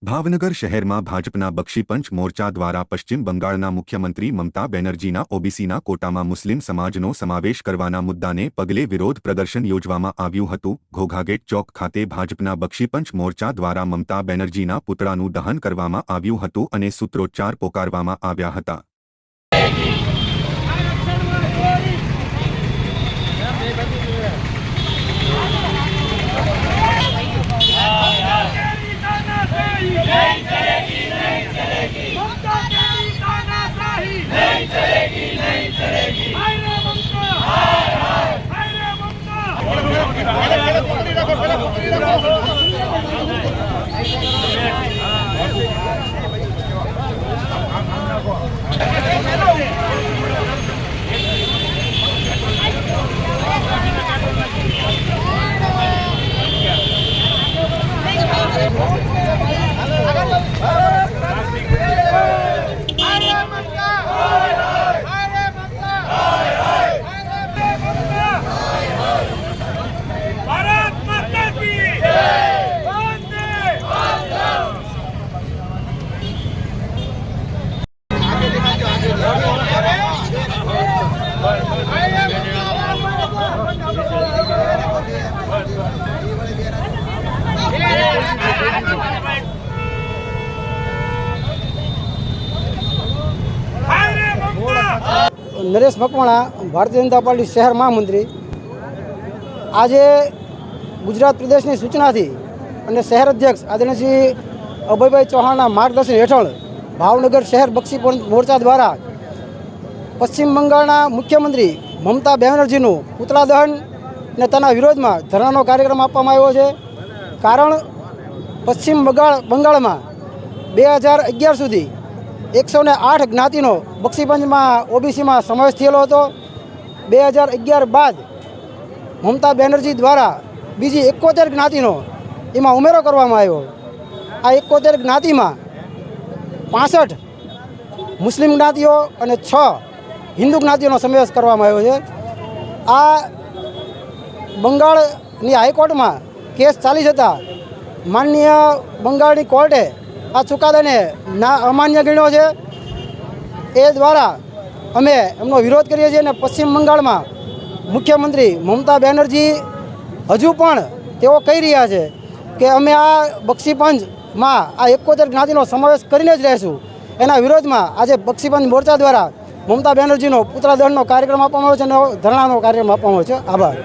ભાવનગર શહેરમાં ભાજપના બક્ષીપંચ મોરચા દ્વારા પશ્ચિમ બંગાળના મુખ્યમંત્રી મમતા બેનર્જીના ઓબીસીના કોટામાં મુસ્લિમ સમાજનો સમાવેશ કરવાના મુદ્દાને પગલે વિરોધ પ્રદર્શન યોજવામાં આવ્યું હતું। ઘોઘાગેટ ચોક ખાતે ભાજપના બક્ષીપંચ મોરચા દ્વારા મમતા બેનર્જીના પુતળાનું દહન કરવામાં આવ્યું હતું અને સૂત્રોચ્ચાર પોકારવામાં આવ્યા હતા। નરેશ મકવાણા ભારતીય જનતા પાર્ટી શહેર મહામંત્રી આજે ગુજરાત પ્રદેશની સૂચનાથી અને શહેર અધ્યક્ષ આદરણીય શ્રી અભયભાઈ ચૌહાણના માર્ગદર્શન હેઠળ ભાવનગર શહેર બક્ષીપંચ મોરચા દ્વારા પશ્ચિમ બંગાળના મુખ્યમંત્રી મમતા બેનર્જીનું પુતળા દહન અને તેના વિરોધમાં ધરણાનો કાર્યક્રમ આપવામાં આવ્યો છે। કારણ પશ્ચિમ બંગાળમાં 2011 સુધી 108 જ્ઞાતિનો બક્ષીપંચમાં ઓબીસીમાં સમાવેશ થયેલો હતો। 2011 બાદ મમતા બેનર્જી દ્વારા બીજી 71 જ્ઞાતિનો એમાં ઉમેરો કરવામાં આવ્યો। આ 71 જ્ઞાતિમાં 65 મુસ્લિમ જ્ઞાતિઓ અને 6 હિન્દુ જ્ઞાતિઓનો સમાવેશ કરવામાં આવ્યો છે। આ બંગાળની હાઈકોર્ટમાં કેસ ચાલી જતા માનનીય બંગાળની કોર્ટે આ ચુકાદાને અમાન્ય ગણ્યો છે। એ દ્વારા અમે એમનો વિરોધ કરીએ છીએ અને પશ્ચિમ બંગાળમાં મુખ્યમંત્રી મમતા બેનર્જી હજુ પણ તેઓ કહી રહ્યા છે કે અમે આ બક્ષીપંચમાં આ 71 જ્ઞાતિનો સમાવેશ કરીને જ રહીશું। એના વિરોધમાં આજે બક્ષીપંચ મોરચા દ્વારા મમતા બેનર્જીનો પુતળા દહનનો કાર્યક્રમ આપવામાં આવ્યો છે અને ધરણાનો કાર્યક્રમ આપવામાં આવ્યો છે। આભાર।